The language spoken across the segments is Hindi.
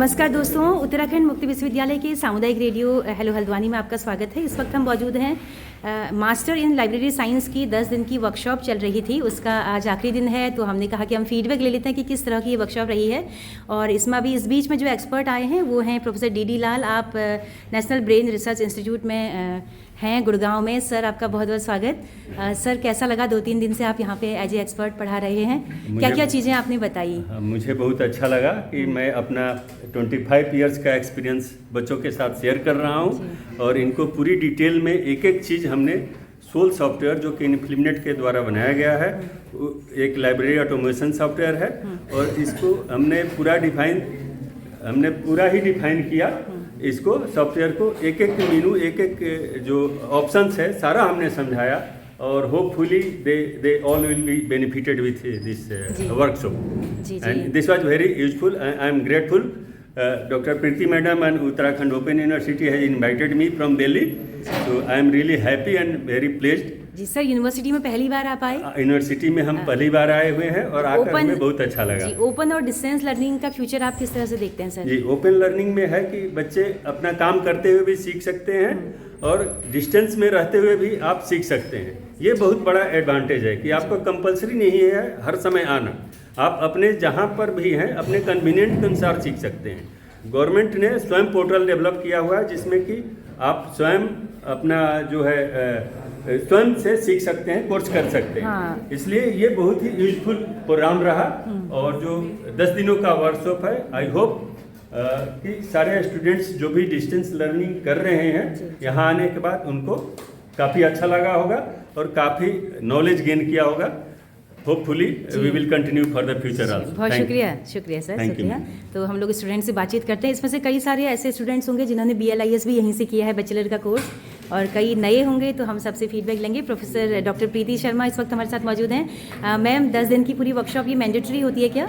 नमस्कार दोस्तों, उत्तराखंड मुक्ति विश्वविद्यालय के सामुदायिक रेडियो हेलो हल्द्वानी में आपका स्वागत है। इस वक्त हम मौजूद हैं मास्टर इन लाइब्रेरी साइंस की 10 दिन की वर्कशॉप चल रही थी। उसका आज आखिरी दिन है, तो हमने कहा कि हम फीडबैक ले लेते हैं कि किस तरह की ये वर्कशॉप रही है। और इसमें अभी इस बीच में जो एक्सपर्ट आए हैं वो हैं प्रोफेसर डी लाल। आप नेशनल ब्रेन रिसर्च इंस्टीट्यूट में हैं गुड़गांव में। सर, आपका बहुत बहुत स्वागत। सर, कैसा लगा 2-3 दिन से आप यहाँ पे एज ए एक्सपर्ट पढ़ा रहे हैं? क्या क्या चीज़ें आपने बताई? मुझे बहुत अच्छा लगा कि मैं अपना 25 इयर्स का एक्सपीरियंस बच्चों के साथ शेयर कर रहा हूँ और इनको पूरी डिटेल में एक एक चीज़ हमने सोल सॉफ्टवेयर जो कि इन्फ्लिमनेट के द्वारा बनाया गया है, एक लाइब्रेरी ऑटोमेशन सॉफ्टवेयर है और इसको हमने पूरा ही डिफाइन किया। इसको सॉफ्टवेयर को एक एक मेनू, एक एक जो ऑप्शंस है सारा हमने समझाया और hopefully they all will be benefited with this workshop and this was very useful. I am grateful. Dr. Preeti Madam and Uttarakhand Open University has invited me from Delhi, so I am really happy and very pleased. जी सर, यूनिवर्सिटी में पहली बार आप आए? यूनिवर्सिटी में हम पहली बार आए हुए हैं और आकर हमें बहुत अच्छा लगा। जी, ओपन और डिस्टेंस लर्निंग का फ्यूचर आप किस तरह से देखते हैं सर? जी, ओपन लर्निंग में है कि बच्चे अपना काम करते हुए भी सीख सकते हैं और डिस्टेंस में रहते हुए भी आप सीख सकते हैं। ये बहुत बड़ा एडवांटेज है कि आपको कंपलसरी नहीं है हर समय आना। आप अपने जहाँ पर भी हैं अपने कन्वीनियंट के अनुसार सीख सकते हैं। गवर्नमेंट ने स्वयं पोर्टल डेवलप किया हुआ है जिसमें कि आप स्वयं अपना जो है स्वयं से सीख सकते हैं, कोर्स कर सकते हैं। हाँ। इसलिए ये बहुत ही यूजफुल प्रोग्राम रहा और जो 10 दिनों का वर्कशॉप है, आई होप कि सारे स्टूडेंट्स जो भी डिस्टेंस लर्निंग कर रहे हैं यहाँ आने के बाद उनको काफ़ी अच्छा लगा होगा और काफ़ी नॉलेज गेन किया होगा। Hopefully we will continue for the future also. बहुत शुक्रिया सर, शुक्रिया। तो हम लोग स्टूडेंट से बातचीत करते हैं। इसमें से कई सारे ऐसे स्टूडेंट्स होंगे जिन्होंने BLIS भी यहीं से किया है, बैचलर का कोर्स, और कई नए होंगे, तो हम सबसे फीडबैक लेंगे। प्रोफेसर डॉक्टर प्रीति शर्मा इस वक्त हमारे साथ मौजूद हैं। मैम, 10 दिन की पूरी वर्कशॉप ये मैंडेटरी होती है क्या?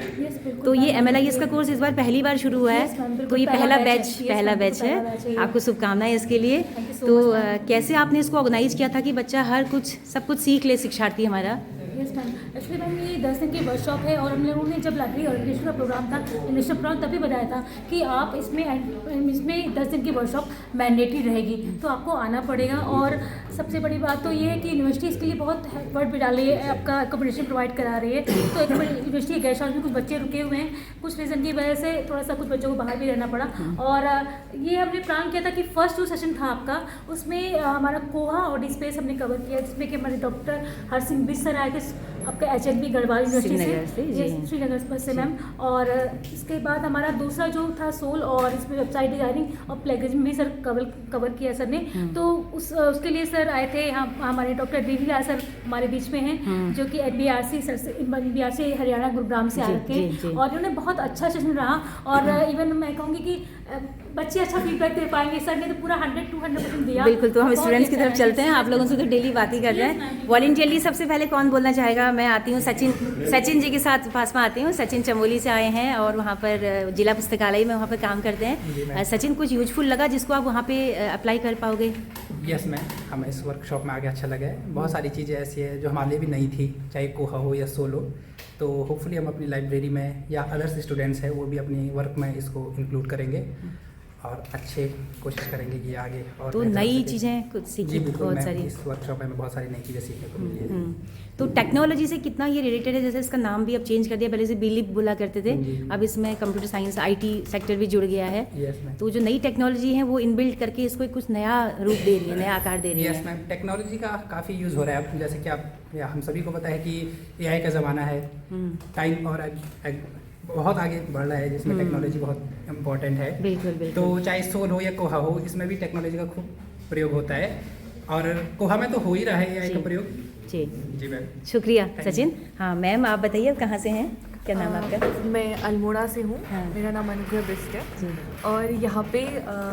तो ये MLIS का कोर्स इस बार पहली बार शुरू हुआ है, तो ये पहला बैच है। आपको शुभकामनाएं इसके लिए। तो कैसे आपने इसको ऑर्गेनाइज किया था कि बच्चा सब कुछ सीख ले, शिक्षार्थी हमारा? यस मैम, एक्चुअली मैम ये 10 दिन की वर्कशॉप है और हम लोगों ने जब लाइब्रेरी ऑर्गेनाइजेशन का प्रोग्राम था, इनिशियल प्रोग्राम, तभी बताया था कि आप इसमें 10 दिन की वर्कशॉप मैंडेटरी रहेगी, तो आपको आना पड़ेगा। और सबसे बड़ी बात तो ये है कि यूनिवर्सिटी इसके लिए बहुत एफर्ट भी डाल रही है, आपका अकोमोडेशन प्रोवाइड करा रही है। तो एक यूनिवर्सिटी गेस्ट हाउस में कुछ बच्चे रुके हुए हैं, कुछ रीज़न की वजह से थोड़ा सा कुछ बच्चों को बाहर भी रहना पड़ा। और ये हमने प्लान किया था कि फर्स्ट जो सेशन था आपका, उसमें हमारा कोहा और डिस्पेस हमने कवर किया, जिसमें कि हमारे डॉक्टर हरसिंह बिज सर आए थे आपका HNB गढ़वाल यूनिवर्सिटी से, श्रीनगर से मैम। और इसके बाद हमारा दूसरा जो था सोल और इसमें वेबसाइट डिजाइनिंग और प्लेगरिज्म भी सर कवर किया सर ने। तो उसके लिए सर आए थे हमारे डॉक्टर डी लाल सर हमारे बीच में हैं, जो कि BRC हरियाणा गुरुग्राम से आए थे और उन्होंने बहुत अच्छा सेशन रहा। और इवन मैं कहूँगी कि बच्चे अच्छा फीडबैक दे पाएंगे। सर ने तो पूरा 100-200% दिया। बिल्कुल, तो हम स्टूडेंट्स की तरफ चलते हैं। आप लोगों से तो डेली बात ही कर रहे हैं। वॉलंटियरली सबसे पहले कौन बोलना चाहेगा? मैं आती हूँ सचिन जी के साथ पास में आती हूँ। सचिन चमोली से आए हैं और वहाँ पर जिला पुस्तकालय में वहाँ पर काम करते हैं। सचिन, कुछ यूजफुल लगा जिसको आप वहाँ पे अप्लाई कर पाओगे? यस मैम, हमें इस वर्कशॉप में आके अच्छा लगा है। बहुत सारी चीज़ें ऐसी है जो हमारे लिए भी नई थी, चाहे कोहा हो या सोल हो। तो होपफुली हम अपनी लाइब्रेरी में या अदर्स स्टूडेंट्स हैं वो भी अपनी वर्क में इसको इंक्लूड करेंगे और अच्छे कोशिश करेंगे कि आगे और तो नई चीज़ें कुछ सीखी बहुत सारी इस वर्कशॉप में बहुत सारी नई चीज़ें सीखने को मिली है। तो टेक्नोलॉजी से कितना ये रिलेटेड है? जैसे इसका नाम भी अब चेंज कर दिया, पहले से बिलीप बोला करते थे, अब इसमें कंप्यूटर साइंस IT सेक्टर भी जुड़ गया है। तो जो नई टेक्नोलॉजी है वो इनबिल्ट करके इसको कुछ नया रूप दे रही है, नया आकार दे रही है। यस मैम, टेक्नोलॉजी का काफ़ी यूज़ हो रहा है अब। जैसे कि हम सभी को पता है कि AI का ज़माना है, टाइम और बहुत आगे बढ़ रहा है, जिसमें टेक्नोलॉजी बहुत इम्पोर्टेंट है। बिल्कुल। तो चाहे सोल हो या कोहा हो, इसमें भी टेक्नोलॉजी का खूब प्रयोग होता है और कोहा में तो हो ही रहा है AI का प्रयोग। जी मैम, शुक्रिया सचिन। हाँ मैम, आप बताइए कहाँ से हैं, क्या नाम आपका? मैं अल्मोड़ा से हूँ। मेरा नाम अनुग्रह बिस्ट है और यहाँ पे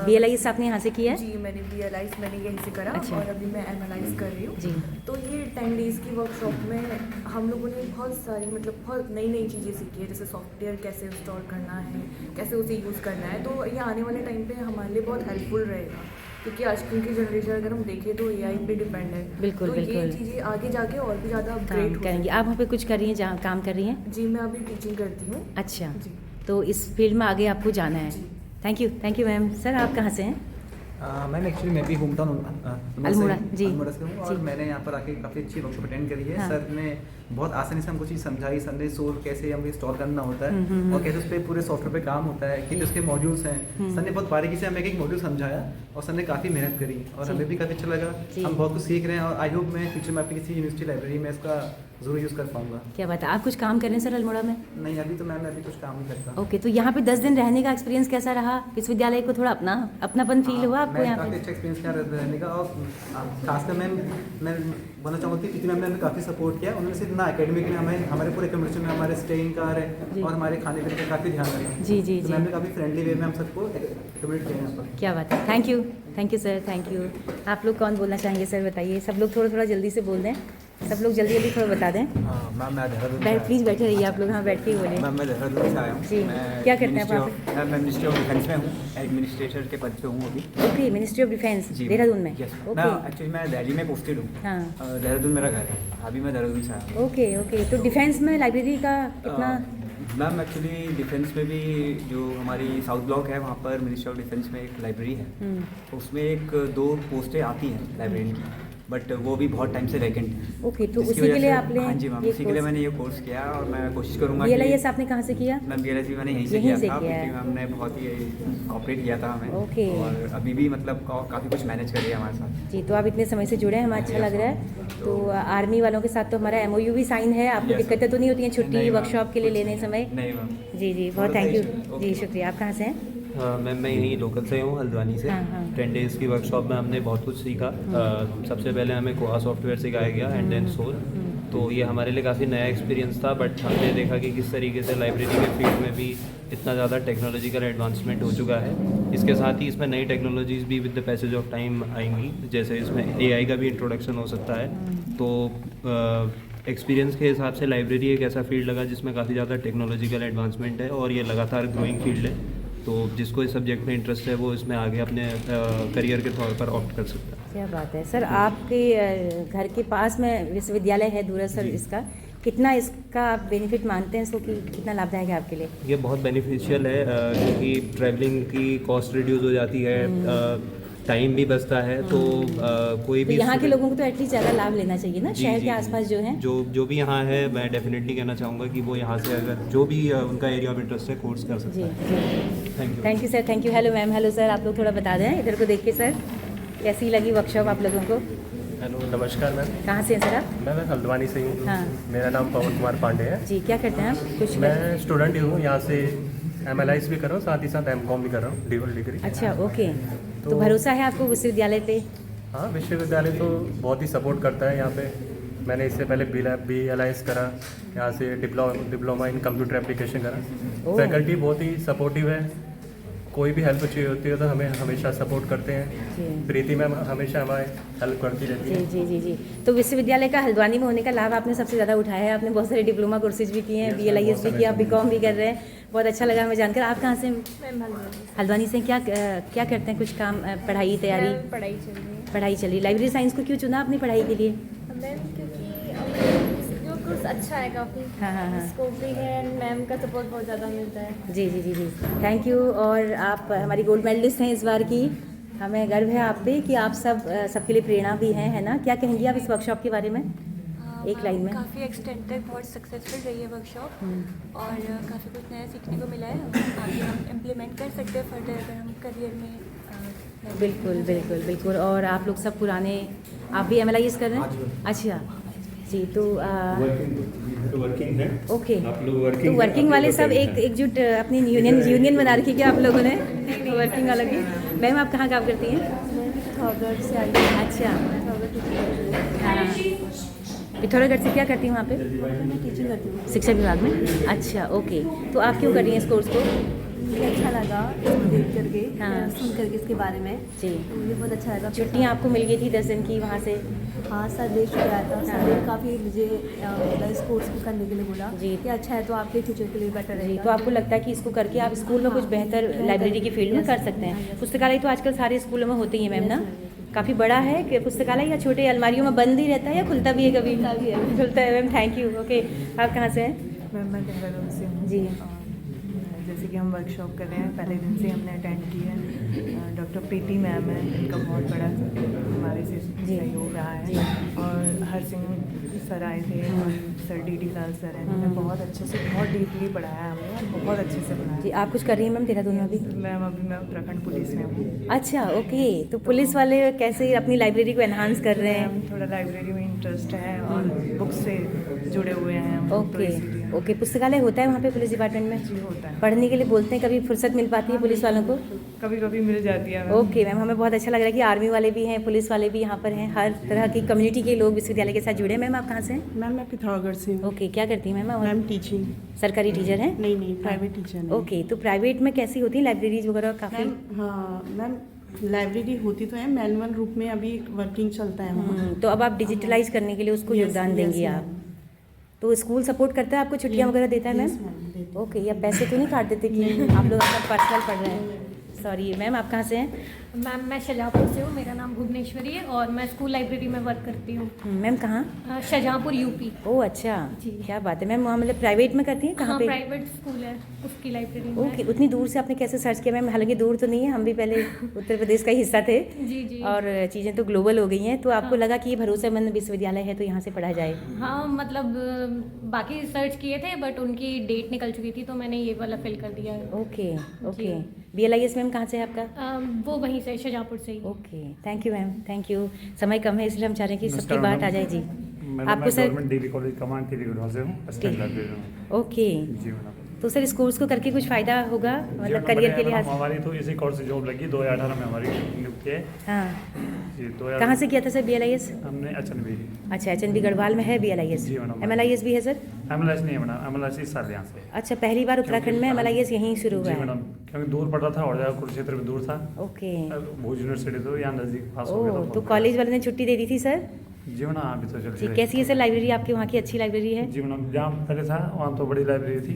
BLIS आपने यहाँ से किया है? जी, मैंने BLIS यहीं से करा। अच्छा। और अभी मैं MLIS कर रही हूँ जी। तो ये 10 डेज़ की वर्कशॉप में हम लोगों ने बहुत सारी बहुत नई चीज़ें सीखी है, जैसे सॉफ्टवेयर कैसे इंस्टॉल करना है, कैसे उसे यूज़ करना है। तो ये आने वाले टाइम पे हमारे लिए बहुत हेल्पफुल रहेगा, क्योंकि आजकल की जनरेशन अगर हम देखें तो AI पे डिपेंड है। बिल्कुल। ये चीज़ें आगे जाके और भी ज़्यादा अपग्रेड करेंगी। आप वहाँ पे कुछ कर रही हैं, जहाँ काम कर रही हैं? जी, मैं अभी टीचिंग करती हूँ। अच्छा। तो इस फील्ड में आगे आपको जाना है। Thank you ma'am. सर आप कहाँ से हैं? मैम एक्चुअली मैं भी होम टाउन अल्मोड़ा, जी। अल्मोड़ा से हूँ और जी। मैंने यहाँ पर आके काफ़ी अच्छी वर्कशॉप अटेंड करी है। हाँ। सर ने बहुत आसानी से हमको चीज़ समझाई। सर ने सोल कैसे हमें इंस्टॉल करना होता है और कैसे उस पर पूरे सॉफ्टवेयर पे काम होता है, कि उसके मॉड्यूल्स हैं। सर ने बहुत बारीकी से हमें एक मॉड्यूल समझाया और सर ने काफ़ी मेहनत करी और जी। हमें भी काफ़ी अच्छा लगा। जी। हम बहुत कुछ सीख रहे हैं और आई होप मैं फ्यूचर में अपनी किसी यूनिवर्सिटी लाइब्रेरी में इसका ज़रूर यूज़ कर पाऊँगा। क्या बात है, आप कुछ काम कर रहे हैं सर अल्मोड़ा में? नहीं अभी तो मैम मैं अभी कुछ काम नहीं करता। ओके, तो यहाँ पे 10 दिन रहने का एक्सपीरियंस कैसा रहा? विश्वविद्यालय को थोड़ा अपनापन फील हुआ आपको मैं यहाँ काफ़ी पे? अच्छा एक्सपीरियंस किया रहने का और खासकर मैं बोलना चाहूँगा कि प्रीति मैम ने हमें काफ़ी सपोर्ट किया। उन्होंने सिर्फ ना एकेडमिक में हमें हमारे पूरे कम्युनिकेशन में हमारे स्टेइंग का जी। और हमारे खाने पीने का काफ़ी ध्यान रखा। जी जी तो जी, मैम ने काफ़ी फ्रेंडली वे में हम सबको एकोमोडेट किया यहाँ पर। क्या बात है। Thank you sir, thank you. आप लोग कौन बोलना चाहेंगे सर, बताइए। सब लोग थोड़ा जल्दी से बोल दें, सब लोग जल्दी थोड़ा बता दें। मैम मैं देहरादून प्लीज़ बैठे रहिए आप लोग, हाँ बैठ के ही बोलिए। मैम मैं देहरादून से आया हूँ। जी, मैं क्या करते हैं आप वहाँ पे? मैं मिनिस्ट्री ऑफ डिफेंस में हूँ, एडमिनिस्ट्रेटर के पद पे हूँ अभी। ओके, मिनिस्ट्री ऑफ डिफेंस जी देहरादून में। यस मैं ओके एक्चुअली मैं दिल्ली में पोस्टेड हूँ। हाँ, देहरादून मेरा घर है, अभी मैं देहरादून से आया हूँ। ओके। तो डिफेंस में लाइब्रेरी का कितना? मैम एक्चुअली डिफेंस में भी जो हमारी साउथ ब्लॉक है वहाँ पर मिनिस्ट्री ऑफ डिफेंस में एक लाइब्रेरी है। तो उसमें 1-2 पोस्टें आती हैं लाइब्रेरी की, बट वो भी बहुत टाइम से वैकेंट है। ओके, तो जिसकी उसी के वजह लिए से- आपने हाँ जी मैम, ये उसी के लिए मैंने ये कोर्स किया और मैं कोशिश करूँगा BLIS आपने कहाँ से किया? मैम BLS भी मैंने यहीं से यहीं किया से था, किया है। क्योंकि मैम ने बहुत ही कॉपरेट किया था हमें। ओके। और अभी भी मतलब काफ़ी कुछ मैनेज कर लिया हमारे साथ। जी, तो आप इतने समय से जुड़े हैं, हमें अच्छा लग रहा है। तो आर्मी वालों के साथ तो हमारा MOU भी साइन है, आपको Yes, दिक्कतें तो नहीं होती हैं छुट्टी नहीं मैम, वर्कशॉप के लिए कुछ लेने नहीं। समय? नहीं मैम। जी बहुत थैंक यू ओके। जी, शुक्रिया। आप कहाँ से हैं? मैम मैं यहीं लोकल से हूँ, हल्द्वानी से। हाँ, हाँ। 10 डेज़ की वर्कशॉप में हमने बहुत कुछ सीखा। सबसे पहले हमें कोहा सॉफ्टवेयर सिखाया गया एंड देन सोल। तो ये हमारे लिए काफ़ी नया एक्सपीरियंस था, बट हमने देखा कि किस तरीके से लाइब्रेरी के फील्ड में भी इतना ज़्यादा टेक्नोलॉजिकल एडवांसमेंट हो चुका है। इसके साथ ही इसमें नई टेक्नोलॉजीज़ भी with the passage of time आएंगी, जैसे इसमें AI का भी इंट्रोडक्शन हो सकता है। तो एक्सपीरियंस के हिसाब से लाइब्रेरी एक ऐसा फील्ड लगा जिसमें काफ़ी ज़्यादा टेक्नोलॉजिकल एडवांसमेंट है और ये लगातार ग्रोइंग फील्ड है। तो जिसको इस सब्जेक्ट में इंटरेस्ट है वो इसमें आगे अपने करियर के तौर पर ऑप्ट कर सकता है। क्या बात है सर, आपके घर के पास में विश्वविद्यालय है दूरस्थ, इसका कितना इसका आप बेनिफिट मानते हैं इसको, कि कितना लाभदायक है आपके लिए? ये बहुत बेनिफिशियल है क्योंकि ट्रैवलिंग की कॉस्ट रिड्यूस हो जाती है, टाइम भी बचता है। तो कोई तो भी यहाँ के student- लोगों को तो एटलीस्ट ज़्यादा लाभ लेना चाहिए ना, जी, शहर जी, के जी। आसपास जो हैं। जो भी यहाँ है, मैं डेफिनेटली कहना चाहूँगा कि वो यहाँ से अगर जो भी उनका एरिया ऑफ इंटरेस्ट है कोर्स कर सकता जी है। जी, thank you. Thank you sir, thank you. Hello ma'am, hello sir, आप लोग थोड़ा बता दें इधर को देख के सर, कैसी लगी वर्कशॉप आप लोगों को? हेलो नमस्कार मैम, कहाँ से हैं सर आप? मैं हल्द्वानी से हूँ। हाँ। मेरा नाम पवन कुमार पांडे है। जी, क्या करते हैं आप? कुछ मैं स्टूडेंट ही हूँ, यहाँ से MLIS भी कर रहा हूँ, साथ ही साथ MCOM भी कर रहा हूँ, डबल डिग्री। अच्छा, ओके। तो तो- भरोसा है आपको विश्वविद्यालय पे? हाँ, विश्वविद्यालय तो बहुत ही सपोर्ट करता है यहाँ पे। मैंने इससे पहले BLIS करा, यहाँ से डिप्लोमा इन कंप्यूटर एप्लीकेशन करा। ओह। फैकल्टी बहुत ही सपोर्टिव है, कोई भी हेल्प चाहिए होती है तो हमें हमेशा सपोर्ट करते हैं। जी प्रीति मैम हमेशा हमारे हेल्प करती रहती जी है। जी जी जी। तो विश्वविद्यालय का हल्द्वानी में होने का लाभ आपने सबसे ज़्यादा उठाया है। आपने बहुत सारे डिप्लोमा कोर्सेज भी किए हैं, Yes, BLIS बहुत भी सारे किया, किए। BCom भी कर रहे हैं। बहुत अच्छा लगा हमें जानकर। आप कहाँ से? मैम हल्द्वानी से। क्या करते हैं? कुछ काम, पढ़ाई, तैयारी? पढ़ाई चल रही है पढ़ाई चल रही। लाइब्रेरी साइंस को क्यों चुना अपनी पढ़ाई के लिए? मैम, क्योंकि जो कोर्स अच्छा है काफ़ी, हाँ हाँ हाँ। स्कोप भी है एंड मैम का सपोर्ट बहुत ज़्यादा मिलता है। जी जी जी जी, थैंक यू। और आप हमारी गोल्ड मेडलिस्ट हैं इस बार की, हमें गर्व है आप पे कि आप सबके लिए प्रेरणा भी हैं, है ना? क्या कहेंगी आप इस वर्कशॉप के बारे में एक लाइन में? काफ़ी एक्सटेंड तक बहुत सक्सेसफुल रही है वर्कशॉप और काफ़ी कुछ नया सीखने को मिला है। आगे हम इम्प्लीमेंट कर सकते हैं फर्दर अगर हम करियर में। बिल्कुल बिल्कुल बिल्कुल। और आप लोग सब पुराने, आप भी MLIS कर रहे हैं? अच्छा जी, तो वर्किंग है। ओके। आप लोग वर्किंग तो हैं, वर्किंग आप वाले लोग सब working हैं। एकजुट अपनी यूनियन बना रखी क्या आप लोगों ने? वर्किंग वालों की। मैम आप कहाँ काम करती हैं? पिथौरागढ़ से आई हूँ। अच्छा, हाँ। पिथौरागढ़ से क्या करती हैं वहाँ पे? मैं टीचिंग करती हूँ। शिक्षा विभाग में। अच्छा, ओके। तो आप क्यों कर रही हैं इस कोर्स को? मुझे अच्छा लगा इसको देख करके, हाँ। सुन करके इसके बारे में, जी, तो मुझे बहुत अच्छा लगा। छुट्टियाँ आपको मिल गई थी 10 दिन की वहाँ से? हाँ, सर देख चुका था। हाँ। सर ने काफ़ी मुझे मतलब इस कोर्स को करने के लिए बोला जी। कि अच्छा है तो आपके फ्यूचर के लिए बेटर जी, रहेगा। तो आपको लगता है कि इसको करके आप स्कूल में कुछ बेहतर लाइब्रेरी की फील्ड में कर सकते हैं? पुस्तकालय तो आजकल सारे स्कूलों में होते ही हैं मैम ना? काफ़ी बड़ा है कि पुस्तकालय, या छोटे अलमारियों में बंद ही रहता है या खुलता भी है कभी? खुलता है मैम, थैंक यू। ओके, आप कहाँ से हैं? मैम मैं देहरादून से हूँ। जी। और की हम वर्कशॉप कर रहे हैं, पहले दिन से हमने अटेंड की है। डॉक्टर प्रीति मैम है, इनका बहुत बड़ा हमारे से सहयोग रहा है, और हर सिंह सर आए थे और सर डी लाल सर हैं, उन्होंने बहुत अच्छे से बहुत डीपली पढ़ाया हमें और बहुत अच्छे से पढ़ाया। जी, आप कुछ कर रही हैं मैम देहरादून में अभी? मैम अभी मैं उत्तराखंड पुलिस में हूँ। अच्छा, ओके। तो पुलिस वाले कैसे अपनी लाइब्रेरी को एनहांस कर रहे हैं? थोड़ा लाइब्रेरी में इंटरेस्ट है और बुक्स से जुड़े हुए हैं हम, तो ओके इसीलिए। ओके। पुस्तकालय होता है वहाँ पे पुलिस डिपार्टमेंट में? जी होता है। पढ़ने के लिए बोलते हैं, कभी फुर्सत मिल पाती है पुलिस वालों को? कभी कभी मिल जाती है मैम। ओके मैम, हमें बहुत अच्छा लग रहा है कि आर्मी वाले भी हैं, पुलिस वाले भी यहाँ पर हैं, हर तरह की कम्युनिटी के लोग विश्वविद्यालय के साथ जुड़े हैं। मैम आप कहाँ से हैं? मैम मैं पिथौरागढ़ से हूँ। ओके, क्या करती हैं मैम? Ma'am teaching. सरकारी टीचर हैं? नहीं प्राइवेट टीचर है। ओके, तो प्राइवेट में कैसी होती है लाइब्रेरीज वगैरह? काफ़ी हाँ मैम, लाइब्रेरी होती तो है, मैनुअल रूप में अभी वर्किंग चलता है वहाँ। तो अब आप डिजिटलाइज करने के लिए उसको योगदान देंगी आप? तो स्कूल सपोर्ट करता है आपको, छुट्टियाँ वगैरह देता है मैम? ओके, या पैसे तो नहीं काट देते कि आप लोग अपना पर्सनल पढ़ रहे हैं? सॉरी मैम, आप कहाँ से हैं? मैम मैं शाहजहाँपुर से हूँ, मेरा नाम भुवनेश्वरी है और मैं स्कूल लाइब्रेरी में वर्क करती हूँ। मैम कहाँ? शाहजहाँपुर यूपी। ओह अच्छा, क्या बात है मैम। वहाँ मतलब प्राइवेट में करती हैं? कहाँ पे? प्राइवेट स्कूल है, उसकी लाइब्रेरी में। ओके, उतनी दूर से आपने कैसे सर्च किया मैम? हालांकि दूर तो नहीं है, हम भी पहले उत्तर प्रदेश का ही हिस्सा थे। जी। और चीज़ें तो ग्लोबल हो गई हैं, तो आपको लगा कि ये भरोसेमंद विश्वविद्यालय है तो यहाँ से पढ़ा जाए? हाँ, मतलब बाकी सर्च किए थे बट उनकी डेट निकल चुकी थी, तो मैंने ये वाला फिल कर दिया है। Okay okay. BLIS मैम कहाँ से है आपका? वो वहीं से, शाहजहाँपुर से ही। Okay, thank you ma'am, thank you. समय कम है इसलिए हम चाह रहे हैं कि सबकी बात आ जाए। जी, आपको sir government degree college command की से हूँ, असिस्टेंट लाइब्रेरियन। ओके जी मैडम। तो सर इस कोर्स को करके कुछ फ़ायदा होगा मतलब करियर के लिहाज? हमारी तो इसी कोर्स से जॉब लगी 2018 में हमारी नियुक्ति है। हाँ जी, कहाँ से किया था सर BLIS? हमने HNB। अच्छा, HNB गढ़वाल में है BLIS? जी मैडम। MLIS भी है सर? MLS नहीं है मैडम, MLS इस साल यहाँ से। अच्छा, पहली बार उत्तराखंड में MLIS यहीं शुरू हुआ है? जी मैडम, क्योंकि दूर पड़ रहा था और ज़्यादा कुरुक्षेत्र में दूर था। ओके। भूज यूनिवर्सिटी तो यहाँ नज़दीक पास हो गया था। तो कॉलेज वाले ने छुट्टी दे दी थी सर? जी मैडम, अभी तो चल जी, कैसी है सर लाइब्रेरी आपकी वहाँ की? अच्छी लाइब्रेरी है? जी मैडम, जहाँ पहले था वहाँ तो बड़ी लाइब्रेरी थी,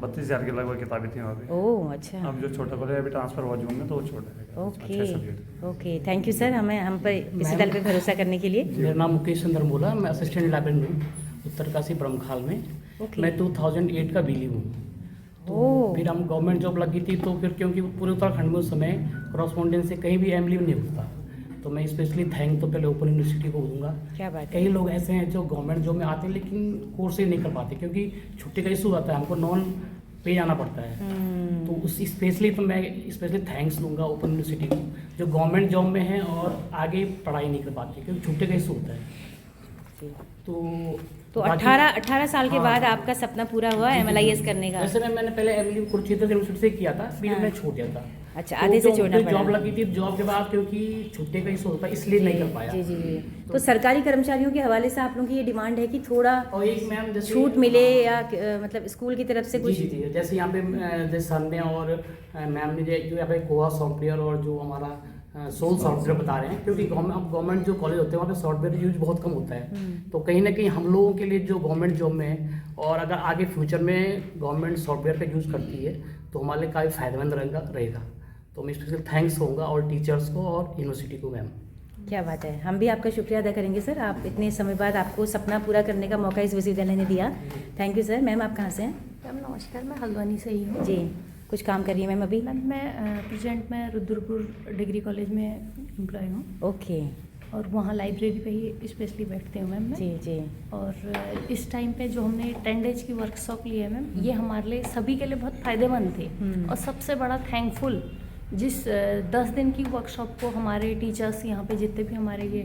32,000 के लगभग किताबें थी वहाँ पे। ओह अच्छा। अब जो छोटा कॉलेज अभी ट्रांसफर हुआ जून में, तो वो छोटा है। Okay okay, thank you sir, हम पर विश्वविद्यालय पे भरोसा करने के लिए। मेरा नाम मुकेश चंद्र मोला, मैं असिस्टेंट लाइब्रेरियन हूँ उत्तरकाशी ब्रह्मखाल में। मैं 2008 का बिली हूँ। तो फिर हम गवर्नमेंट जॉब लगी थी, तो फिर क्योंकि पूरे उत्तराखंड में उस समय करस्पॉन्डेंस से कहीं भी एमली नहीं होता, तो मैं स्पेशली थैंक तो पहले ओपन यूनिवर्सिटी को दूंगा। क्या बात है। कई लोग ऐसे हैं जो गवर्नमेंट जॉब में आते हैं लेकिन कोर्स ही नहीं कर पाते, क्योंकि छुट्टी का इशू आता है, हमको नॉन पे जाना पड़ता है। तो उस स्पेशली तो मैं स्पेशली थैंक्स दूंगा ओपन यूनिवर्सिटी को, जो गवर्नमेंट जॉब में है और आगे पढ़ाई नहीं कर पाते क्योंकि छुट्टी का इशू होता है। तो 18 साल के बाद आपका सपना पूरा हुआ MLIS करने का? वैसे मैंने पहले एमली कुरुक्षेत्र यूनिवर्सिटी से किया था, फिर मैं छोड़ दिया था। अच्छा, आधे से छोड़ना पड़ा। जॉब लगी थी, जॉब के बाद क्योंकि छुट्टी का इशू होता है इसलिए नहीं कर पाया। जी। तो सरकारी कर्मचारियों के हवाले से आप लोगों की ये डिमांड है कि थोड़ा और एक मैम छूट मिले या मतलब स्कूल की तरफ से कुछ? जी, जैसे यहाँ पे जैसे सर ने और मैम ने जो यहाँ पे कोहा सॉफ्टवेयर और जो हमारा सोल सॉफ्टवेयर बता रहे हैं, क्योंकि गवर्नमेंट जो कॉलेज होते हैं वहाँ पे सॉफ्टवेयर यूज बहुत कम होता है। तो कहीं ना कहीं हम लोगों के लिए जो गवर्नमेंट जॉब में है और अगर आगे फ्यूचर में गवर्नमेंट सॉफ्टवेयर का यूज़ करती है तो हमारे लिए काफ़ी फायदेमंद रहेगा। तो मैं स्पेशल थैंक्स होगा और टीचर्स को और यूनिवर्सिटी को। मैम क्या बात है, हम भी आपका शुक्रिया अदा करेंगे सर, आप इतने समय बाद आपको सपना पूरा करने का मौका इस विश्वविद्यालय ने दिया। Thank you sir. मैम आप कहाँ से हैं? मैम नमस्कार, मैं हल्द्वानी से ही हूँ। जी, कुछ काम कर रही है मैम अभी? मैम मैं प्रेजेंट में रुद्रपुर डिग्री कॉलेज में एम्प्लॉय हूँ। ओके। और वहाँ लाइब्रेरी पे ही स्पेशली बैठते हूँ मैम मैं। जी। और इस टाइम पे जो हमने 10 डेज की वर्कशॉप ली है मैम, ये हमारे लिए सभी के लिए बहुत फ़ायदेमंद थी। और सबसे बड़ा थैंकफुल जिस 10 दिन की वर्कशॉप को हमारे टीचर्स यहाँ पे जितने भी हमारे ये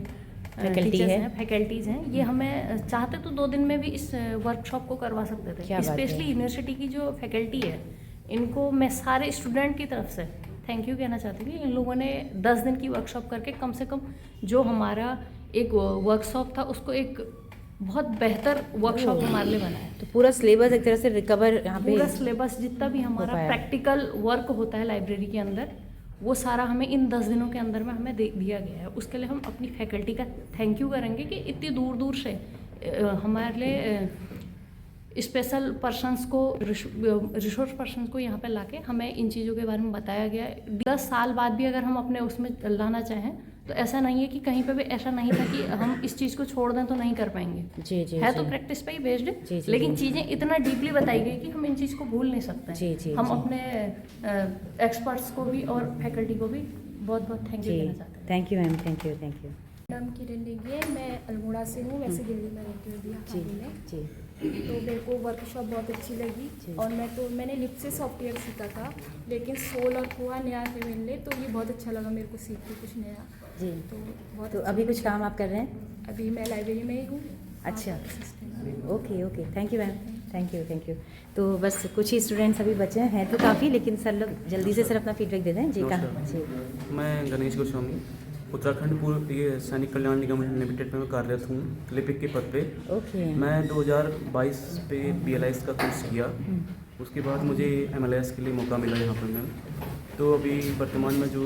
फैकल्टीज़ हैं, ये हमें चाहते तो 2 दिन में भी इस वर्कशॉप को करवा सकते थे। स्पेशली यूनिवर्सिटी की जो फैकल्टी है, इनको मैं सारे स्टूडेंट की तरफ से थैंक यू कहना चाहती हूँ। इन लोगों ने 10 दिन की वर्कशॉप करके कम से कम जो हमारा एक वर्कशॉप था उसको एक बहुत बेहतर वर्कशॉप हमारे लिए बनाया। तो पूरा सिलेबस एक तरह से रिकवर यहाँ पे, पूरा सिलेबस जितना भी हमारा प्रैक्टिकल वर्क होता है लाइब्रेरी के अंदर, वो सारा हमें इन 10 दिनों के अंदर में हमें दिया गया है। उसके लिए हम अपनी फैकल्टी का थैंक यू करेंगे कि इतनी दूर दूर से हमारे लिए स्पेशल पर्सन्स को, रिसोर्स पर्सन्स को यहाँ पे लाके हमें इन चीज़ों के बारे में बताया गया है। 10 साल बाद भी अगर हम अपने उसमें लाना चाहें तो ऐसा नहीं है कि कहीं पे भी ऐसा नहीं था कि हम इस चीज़ को छोड़ दें तो नहीं कर पाएंगे। जी जी है जी। तो प्रैक्टिस पे ही बेस्ड, जी, जी, लेकिन जी। चीज़ें इतना डीपली बताई गई कि हम इन चीज़ को भूल नहीं सकते। जी, जी, हम जी। अपने एक्सपर्ट्स को भी और फैकल्टी को भी बहुत बहुत थैंक यू जी कहना चाहते हैं। Thank you ma'am, thank you thank you. नाम किरण नेगी है, मैं अल्मोड़ा से हूँ, वैसे दिल्ली में रहती हूँ अभी जी हाल में। जी तो मेरे को वर्कशॉप बहुत अच्छी लगी और मैंने लिप से सॉफ्टवेयर सीखा था, लेकिन सोल और कोहा नया थे मेरे लिए, तो ये बहुत अच्छा लगा मेरे को सीख के कुछ नया। जी। तो बहुत तो अच्छा अभी कुछ लगा। काम आप कर रहे हैं? अभी मैं लाइब्रेरी में ही हूँ। अच्छा, okay okay, thank you ma'am, thank you thank you. तो बस कुछ ही स्टूडेंट्स अभी बचे हैं तो काफ़ी, लेकिन सर लोग जल्दी से सर अपना फीडबैक दे दें। जी कहाँ? जी मैं गणेश गोस्वामी, उत्तराखंड पूर्व ये सैनिक कल्याण निगम लिमिटेड में मैं कार्यरत हूँ, लिपिक के पद पे। ओके। मैं 2022 पे BLIS का कोर्स किया, उसके बाद मुझे MLS के लिए मौका मिला यहाँ पर मैम। तो अभी वर्तमान में जो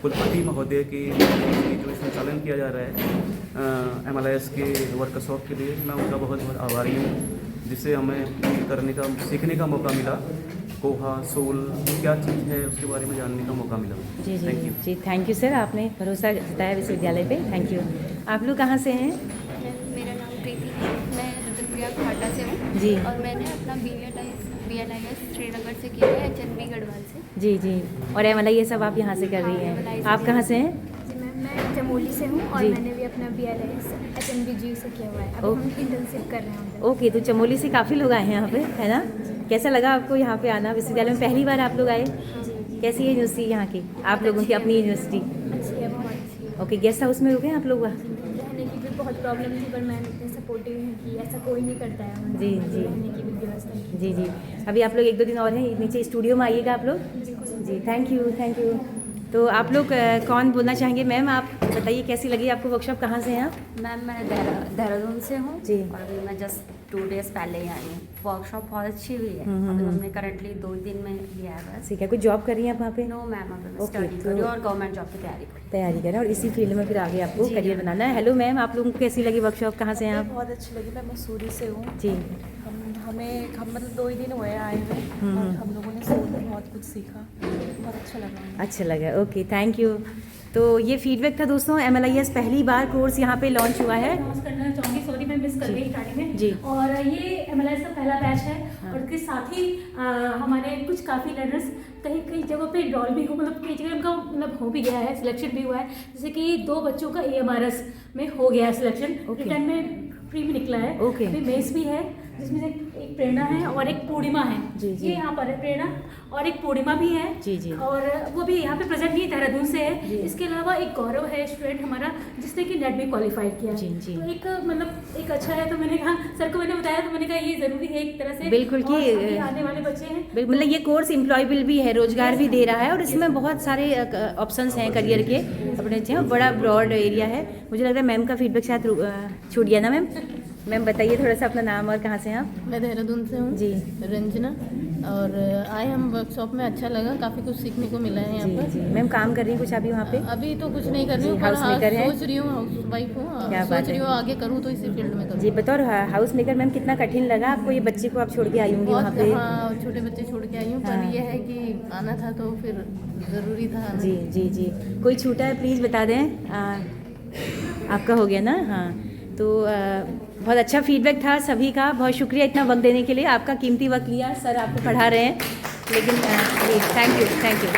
कुलपति महोदय की जो संचालन किया जा रहा है MLS के वर्कशॉप के लिए, मैं उनका बहुत बहुत आभारी हूँ, जिससे हमें करने का सीखने का मौका मिला। कोहा सोल क्या चीज़ है उसके बारे में जानने का मौका मिला। जी जी थैंक यू। जी, थैंक यू सर, आपने भरोसा जताया विश्वविद्यालय पे, थैंक यू। आप लोग कहाँ से हैं? मेरा नाम प्रीति है, मैं रुद्रप्रयाग घाटा से हूँ। जी। और मैंने अपना BLIS श्रीनगर से किया है, HNB गढ़वाल से। जी जी। और MLI ये सब आप यहाँ से कर रही हैं? आप कहाँ से हैं? जी मैम, मैं चमोली से हूँ और जी। मैंने भी अपना BLIS HNBG से किया हुआ है। अब हम इंटर्नशिप कर रहे हैं उधर। ओके, तो चमोली से काफ़ी लोग आए हैं यहाँ पे, है ना? कैसा लगा आपको यहाँ पे आना? विश्वविद्यालय में पहली बार आप लोग आए? कैसी है यूनिवर्सिटी यहाँ की, आप लोगों की अपनी यूनिवर्सिटी? अच्छी है, बहुत अच्छी है। ओके, गेस्ट हाउस में रुके हैं आप लोग? रहने की भी बहुत प्रॉब्लम थी, पर मैम इतने सपोर्टिव हैं कि ऐसा कोई नहीं करता है हमारे जी, यहाँ जी। रहने की भी व्यवस्था की। जी जी। अभी आप लोग 1-2 दिन और हैं, नीचे स्टूडियो में आइएगा आप लोग। जी थैंक यू थैंक यू। तो आप लोग कौन बोलना चाहेंगे? मैम आप बताइए कैसी लगी आपको वर्कशॉप, कहाँ से हैं आप? मैम मैं देहरादून से हूँ जी। और अभी मैं जस्ट 2 डेज़ पहले ही आई हूँ। वर्कशॉप बहुत अच्छी हुई है। हम्म, अभी हम्म। हमने करंटली 2 दिन में लिया है बस। ठीक है, कुछ जॉब कर रही हैं आप वहाँ पे? नो मैम, अभी मैं ओके, स्टडी तो- कर रही हूँ और गवर्नमेंट जॉब की तैयारी कर रही हूँ। तैयारी करें और इसी फील्ड में फिर आगे आपको जी, करियर मैम। बनाना है। हेलो मैम, आप लोगों को कैसी लगी वर्कशॉप, कहाँ से हैं आप? बहुत अच्छी लगी, मैं मसूरी से हूँ। जी। हम मतलब 2 ही दिन हुए आए हुए और हम लोगों ने सोल में बहुत कुछ सीखा, बहुत अच्छा लगा। अच्छा लगा, ओके थैंक यू। तो ये फीडबैक था दोस्तों, MLIS पहली बार कोर्स यहाँ पे लॉन्च हुआ है। नमस्कार करना चाहूँगी, सॉरी मैं मिस कर जी। गई स्टार्टिंग में। जी। और ये MLS का पहला बैच है और इसके साथ ही हमारे कुछ काफ़ी लर्नर्स कई कई जगहों पे इनरोल भी हो, मतलब कई जगह उनका मतलब हो भी गया है, सिलेक्शन भी हुआ है। जैसे कि 2 बच्चों का AMRS में हो गया है सिलेक्शन, रिटर्न में प्री में निकला है। ओके। अभी मेस भी है, जिसमें से एक प्रेरणा है और एक पूर्णिमा है। जी, जी। ये यहाँ पर है प्रेरणा और एक पूर्णिमा भी है। जी, जी। और वो भी यहाँ पे प्रेजेंट नहीं, देहरादून से है। जी। इसके अलावा एक गौरव है स्टूडेंट हमारा, जिसने कि नेट भी क्वालिफाइड किया है। जी, जी। तो एक मतलब एक अच्छा है, तो मैंने कहा सर को मैंने बताया, तो मैंने कहा ये जरूरी है एक तरह से। बिल्कुल कि और अभी आने वाले बच्चे हैं। मतलब ये कोर्स एम्प्लॉयबल भी है, रोजगार भी दे रहा है और इसमें बहुत सारे ऑप्शंस हैं करियर के अपने अच्छे हैं, बड़ा ब्रॉड एरिया है। मुझे लग रहा है मैम का फीडबैक शायद छूट गया ना मैम? मैम बताइए थोड़ा सा अपना नाम और कहाँ से हैं आप? मैं देहरादून से हूँ जी। रंजना, और आए हम वर्कशॉप में, अच्छा लगा, काफ़ी कुछ सीखने को मिला है यहाँ जी, पर। जी। मैम काम कर रही हैं कुछ अभी वहाँ पे? अभी तो कुछ नहीं कर रही हूँ, जी, पर हाउस मेकर हैं? सोच रही हूँ, हाउस वाइफ हूँ, क्या सोच बात रही है। हूँ आगे करूँ तो इसी फील्ड में करूँ। जी बताओ, हाउस मेकर मैम कितना कठिन लगा आपको? ये बच्चे को आप छोड़ के आई होंगी वहाँ पे? हाँ, छोटे बच्चे छोड़ के आई हूँ, हाँ। पर यह है कि आना था तो फिर ज़रूरी था आना। जी जी जी। कोई छूटा है प्लीज़ बता दें। आपका हो गया ना? हाँ। तो बहुत अच्छा फीडबैक था सभी का, बहुत शुक्रिया इतना वक्त देने के लिए। आपका कीमती वक्त लिया, सर आपको पढ़ा रहे हैं, लेकिन थैंक यू थैंक यू।